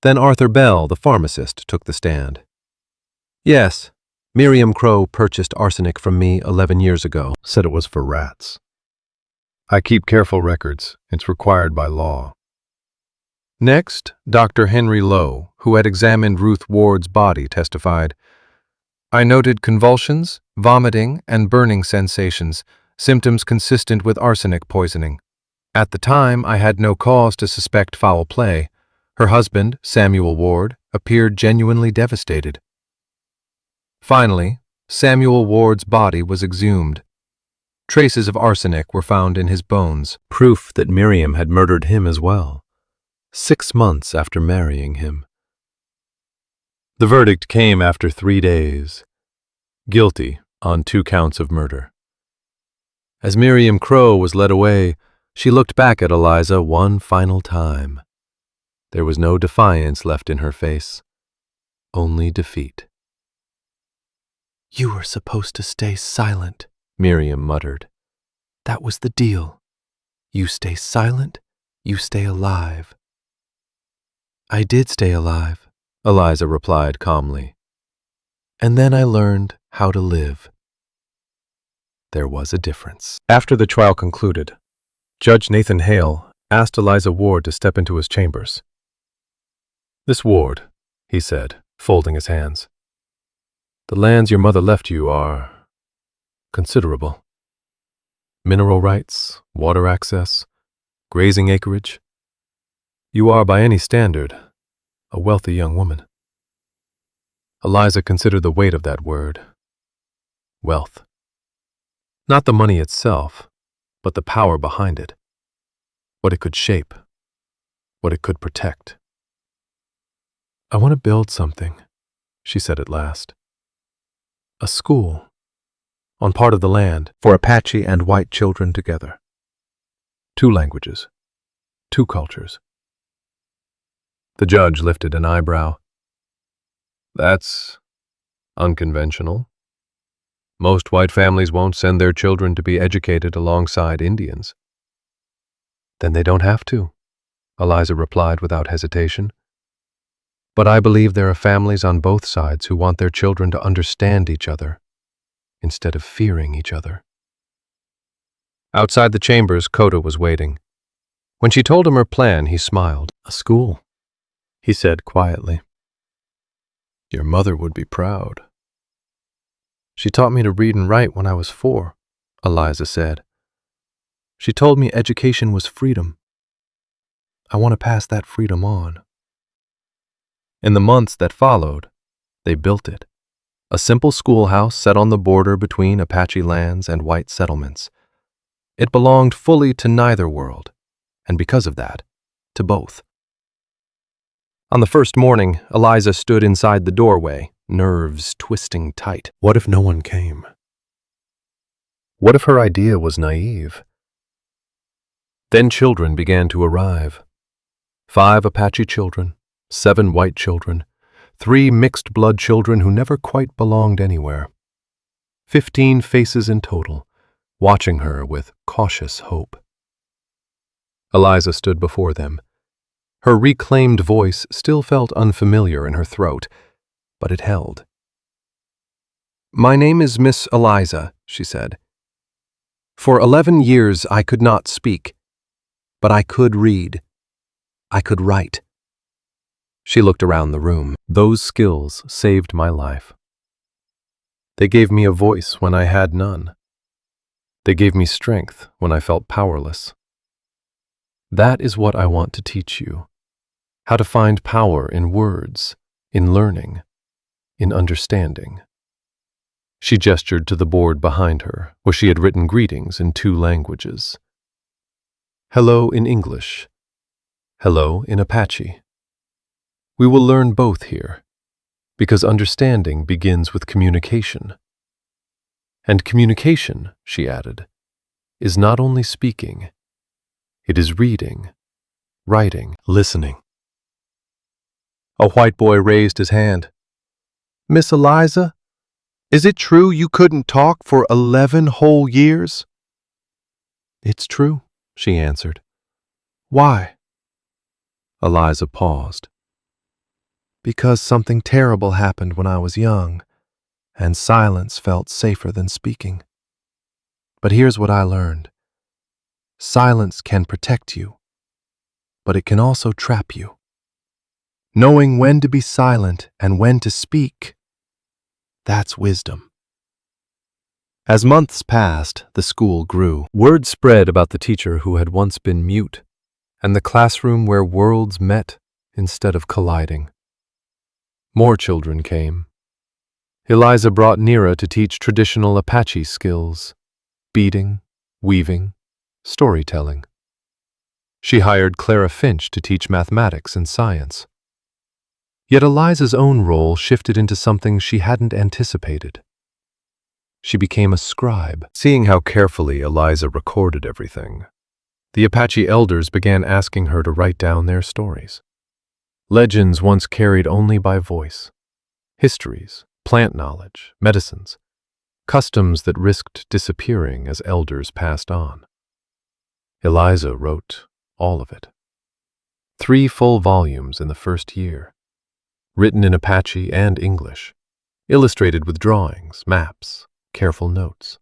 Then Arthur Bell, the pharmacist, took the stand. Yes, Miriam Crow purchased arsenic from me 11 years ago. Said it was for rats. I keep careful records. It's required by law. Next, Dr. Henry Lowe, who had examined Ruth Ward's body, testified. I noted convulsions, vomiting, and burning sensations, symptoms consistent with arsenic poisoning. At the time, I had no cause to suspect foul play. Her husband, Samuel Ward, appeared genuinely devastated. Finally, Samuel Ward's body was exhumed. Traces of arsenic were found in his bones, Proof that Miriam had murdered him as well, 6 months after marrying him. The verdict came after 3 days. Guilty on 2 counts of murder. As Miriam Crow was led away, she looked back at Eliza one final time. There was no defiance left in her face, only defeat. You were supposed to stay silent, Miriam muttered. That was the deal. You stay silent, you stay alive. I did stay alive, Eliza replied calmly. And then I learned how to live. There was a difference. After the trial concluded, Judge Nathan Hale asked Eliza Ward to step into his chambers. Miss Ward, he said, folding his hands, the lands your mother left you are considerable. Mineral rights, water access, grazing acreage. You are, by any standard, a wealthy young woman. Eliza considered the weight of that word. Wealth. Not the money itself, but the power behind it. what it could shape, what it could protect. "I want to build something," she said at last. "A school, on part of the land, For Apache and white children together. 2 languages, 2 cultures. The judge lifted an eyebrow. "That's unconventional. Most white families won't send their children to be educated alongside Indians." "Then they don't have to," Eliza replied without hesitation. "But I believe there are families on both sides who want their children to understand each other, instead of fearing each other." Outside the chambers, Koda was waiting. When she told him her plan, he smiled. "A school," he said quietly. "Your mother would be proud." "She taught me to read and write when I was 4, Eliza said. "She told me education was freedom. I want to pass that freedom on." In the months that followed, they built it. A simple schoolhouse set on the border between Apache lands and white settlements. It belonged fully to neither world, and because of that, to both. On the first morning, Eliza stood inside the doorway, nerves twisting tight. What if no one came? What if her idea was naive? Then children began to arrive. 5 Apache children, 7 white children, 3 mixed-blood children who never quite belonged anywhere. 15 faces in total, watching her with cautious hope. Eliza stood before them. Her reclaimed voice still felt unfamiliar in her throat, but it held. "My name is Miss Eliza," she said. "For 11 years I could not speak, but I could read. I could write." She looked around the room. "Those skills saved my life. They gave me a voice when I had none. They gave me strength when I felt powerless. That is what I want to teach you. How to find power in words, in learning, in understanding." She gestured to the board behind her, where she had written greetings in 2 languages. Hello in English. Hello in Apache. We will learn both here, because understanding begins with communication. And communication, she added, is not only speaking. It is reading, writing, listening. A white boy raised his hand. "Miss Eliza, is it true you couldn't talk for 11 whole years?" "It's true," she answered. "Why?" Eliza paused. "Because something terrible happened when I was young, and silence felt safer than speaking. But here's what I learned. Silence can protect you, but it can also trap you. Knowing when to be silent and when to speak, that's wisdom." As months passed, the school grew. Word spread about the teacher who had once been mute, and the classroom where worlds met instead of colliding. More children came. Eliza brought Nira to teach traditional Apache skills: beading, weaving, storytelling. She hired Clara Finch to teach mathematics and science. Yet Eliza's own role shifted into something she hadn't anticipated. She became a scribe. Seeing how carefully Eliza recorded everything, the Apache elders began asking her to write down their stories. Legends once carried only by voice. Histories, plant knowledge, medicines, customs that risked disappearing as elders passed on. Eliza wrote all of it. 3 full volumes in the first year, written in Apache and English, illustrated with drawings, maps, careful notes.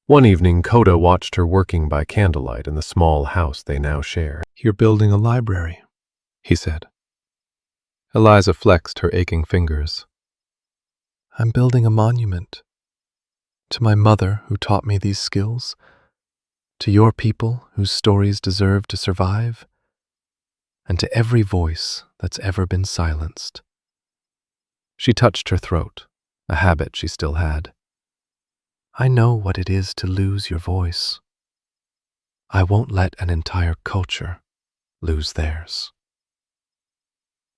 One evening, Koda watched her working by candlelight in the small house they now share. "You're building a library," he said. Eliza flexed her aching fingers. "I'm building a monument. To my mother who taught me these skills. To your people whose stories deserve to survive. And to every voice that's ever been silenced." She touched her throat, a habit she still had. "I know what it is to lose your voice. I won't let an entire culture lose theirs.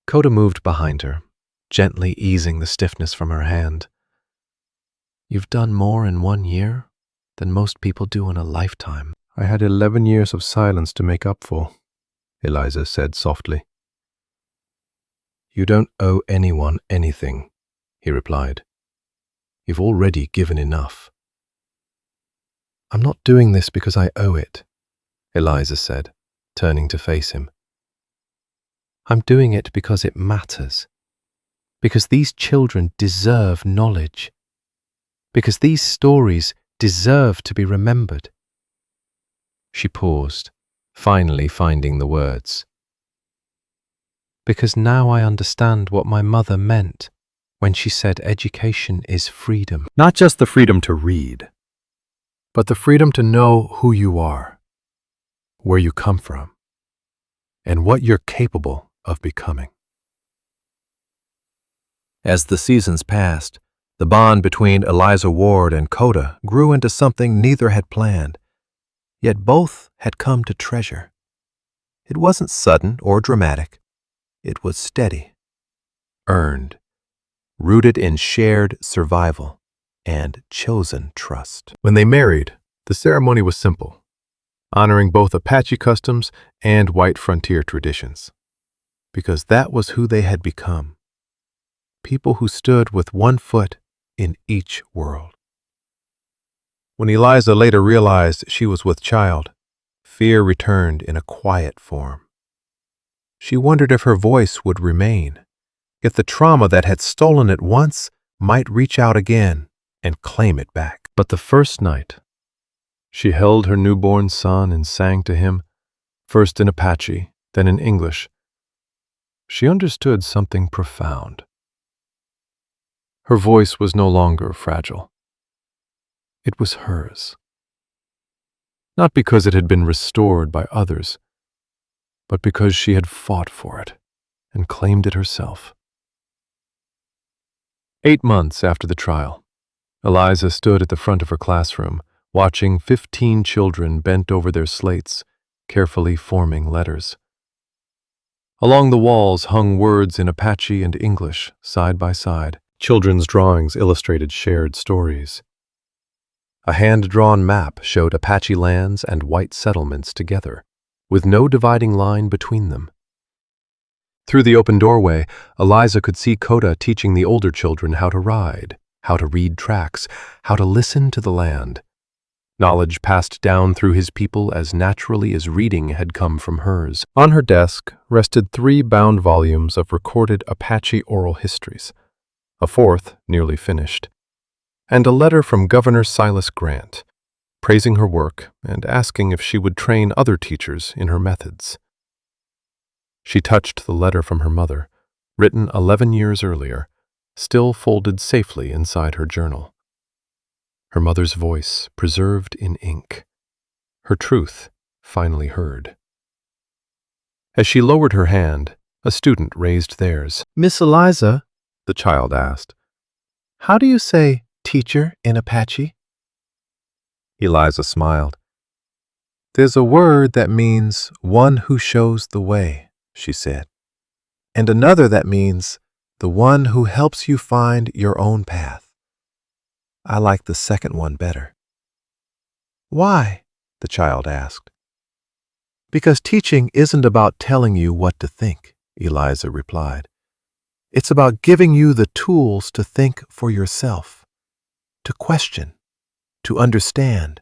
Koda moved behind her, gently easing the stiffness from her hand. You've done more in 1 year than most people do in a lifetime. I had 11 years of silence to make up for, Eliza said softly. You don't owe anyone anything, he replied. You've already given enough. I'm not doing this because I owe it, Eliza said, turning to face him. I'm doing it because it matters. Because these children deserve knowledge. Because these stories deserve to be remembered. She paused, finally finding the words. Because now I understand what my mother meant when she said education is freedom. Not just the freedom to read, but the freedom to know who you are, where you come from, and what you're capable of becoming. As the seasons passed, the bond between Eliza Ward and Koda grew into something neither had planned, yet both had come to treasure. It wasn't sudden or dramatic. It was steady, earned, rooted in shared survival and chosen trust. When they married, the ceremony was simple, honoring both Apache customs and white frontier traditions, because that was who they had become. People who stood with one foot in each world. When Eliza later realized she was with child, fear returned in a quiet form. She wondered if her voice would remain, if the trauma that had stolen it once might reach out again and claim it back. But the first night, she held her newborn son and sang to him, first in Apache, then in English. She understood something profound. Her voice was no longer fragile. It was hers. Not because it had been restored by others, but because she had fought for it and claimed it herself. 8 months after the trial, Eliza stood at the front of her classroom, watching 15 children bent over their slates, carefully forming letters. Along the walls hung words in Apache and English, side by side. Children's drawings illustrated shared stories. A hand-drawn map showed Apache lands and white settlements together, with no dividing line between them. Through the open doorway, Eliza could see Koda teaching the older children how to ride, how to read tracks, how to listen to the land. Knowledge passed down through his people as naturally as reading had come from hers. On her desk rested 3 bound volumes of recorded Apache oral histories, a 4th nearly finished, and a letter from Governor Silas Grant, praising her work and asking if she would train other teachers in her methods. She touched the letter from her mother, written 11 years earlier, still folded safely inside her journal. Her mother's voice preserved in ink, her truth finally heard. As she lowered her hand, a student raised theirs. Miss Eliza, The child asked. how do you say teacher in Apache? Eliza smiled. There's a word that means one who shows the way, she said, and another that means the one who helps you find your own path. I like the second one better. Why? The child asked. Because teaching isn't about telling you what to think, Eliza replied. It's about giving you the tools to think for yourself, to question, to understand,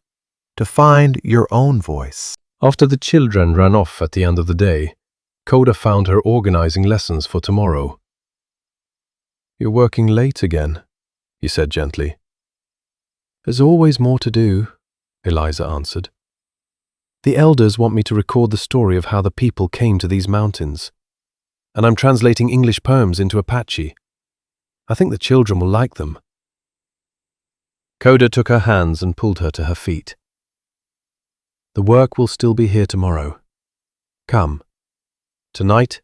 to find your own voice. After the children ran off at the end of the day, Koda found her organizing lessons for tomorrow. You're working late again, he said gently. There's always more to do, Eliza answered. The elders want me to record the story of how the people came to these mountains, and I'm translating English poems into Apache. I think the children will like them. Koda took her hands and pulled her to her feet. The work will still be here tomorrow. Come. Tonight,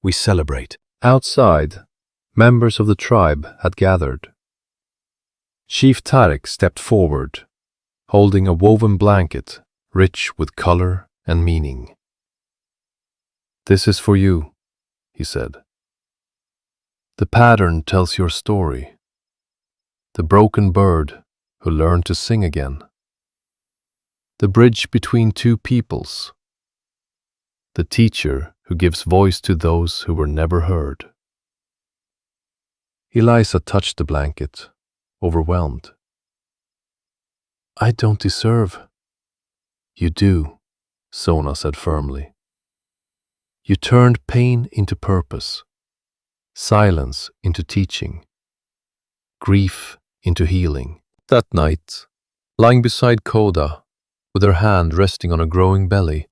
we celebrate. Outside, members of the tribe had gathered. Chief Tariq stepped forward, holding a woven blanket rich with color and meaning. "This is for you," he said. "The pattern tells your story. The broken bird who learned to sing again. The bridge between two peoples. The teacher who gives voice to those who were never heard." Eliza touched the blanket, overwhelmed. "I don't deserve." "You do," Sona said firmly. "You turned pain into purpose, silence into teaching, grief into healing." That night, lying beside Koda, with her hand resting on a growing belly,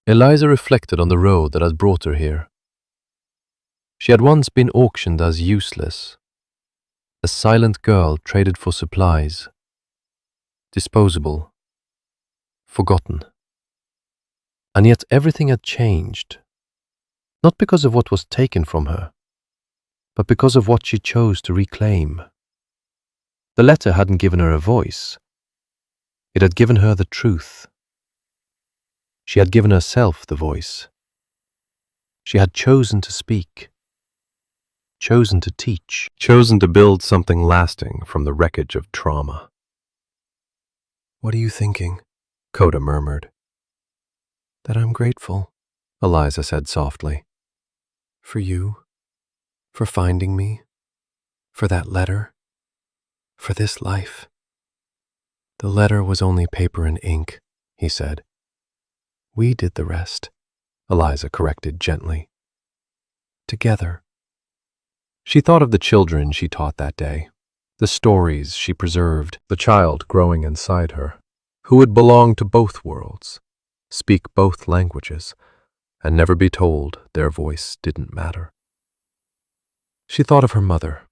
Eliza reflected on the road that had brought her here. She had once been auctioned as useless, a silent girl traded for supplies, disposable, forgotten. And yet everything had changed, not because of what was taken from her, but because of what she chose to reclaim. The letter hadn't given her a voice. It had given her the truth. She had given herself the voice. She had chosen to speak, chosen to teach, chosen to build something lasting from the wreckage of trauma. "What are you thinking?" Koda murmured. "That I'm grateful," Eliza said softly. "For you, for finding me, for that letter, for this life." "The letter was only paper and ink," he said. "We did the rest," Eliza corrected gently. "Together." She thought of the children she taught that day, the stories she preserved, the child growing inside her, who would belong to both worlds, speak both languages, and never be told their voice didn't matter. She thought of her mother,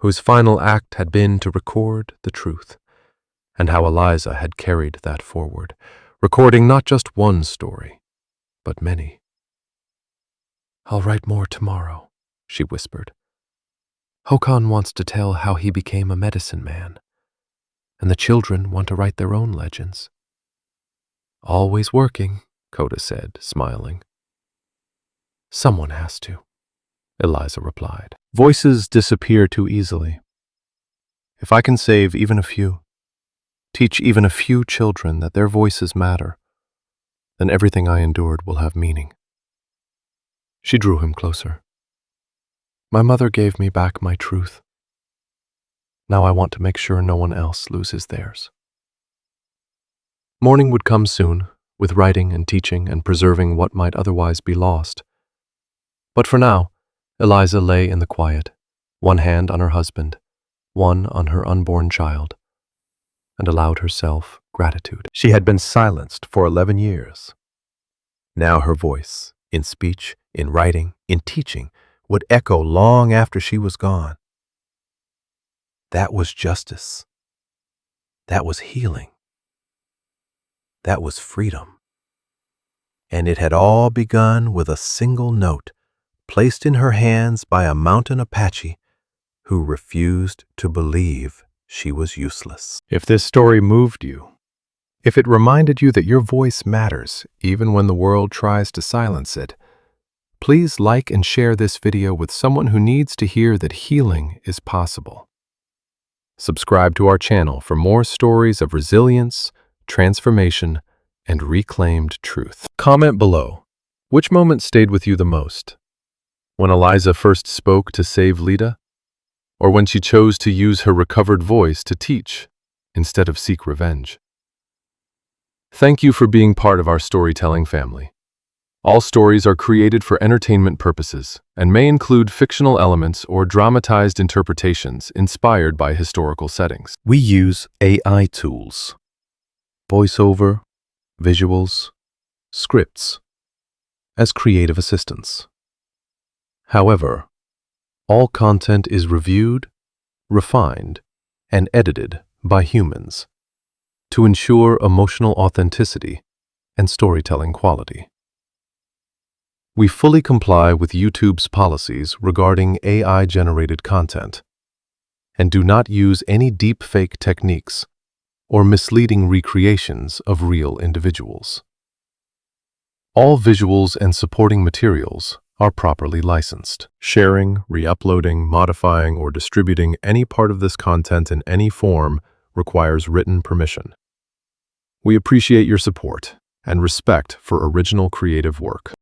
whose final act had been to record the truth, and how Eliza had carried that forward, recording not just one story, but many. "I'll write more tomorrow," she whispered. "Håkan wants to tell how he became a medicine man, and the children want to write their own legends." "Always working," Koda said, smiling. "Someone has to," Eliza replied. "Voices disappear too easily. If I can save even a few, teach even a few children that their voices matter, then everything I endured will have meaning." She drew him closer. "My mother gave me back my truth. Now I want to make sure no one else loses theirs." Morning would come soon, with writing and teaching and preserving what might otherwise be lost. But for now, Eliza lay in the quiet, one hand on her husband, one on her unborn child, and allowed herself gratitude. She had been silenced for 11 years. Now her voice, in speech, in writing, in teaching, would echo long after she was gone. That was justice. That was healing. That was freedom. And it had all begun with a single note placed in her hands by a mountain Apache who refused to believe she was useless. If this story moved you, if it reminded you that your voice matters even when the world tries to silence it, please like and share this video with someone who needs to hear that healing is possible. Subscribe to our channel for more stories of resilience, transformation, and reclaimed truth. Comment below, which moment stayed with you the most? When Eliza first spoke to save Lida? Or when she chose to use her recovered voice to teach instead of seek revenge? Thank you for being part of our storytelling family. All stories are created for entertainment purposes and may include fictional elements or dramatized interpretations inspired by historical settings. We use AI tools, voiceover, visuals, scripts, as creative assistants. However, all content is reviewed, refined, and edited by humans to ensure emotional authenticity and storytelling quality. We fully comply with YouTube's policies regarding AI-generated content and do not use any deepfake techniques or misleading recreations of real individuals. All visuals and supporting materials are properly licensed. Sharing, re-uploading, modifying, or distributing any part of this content in any form requires written permission. We appreciate your support and respect for original creative work.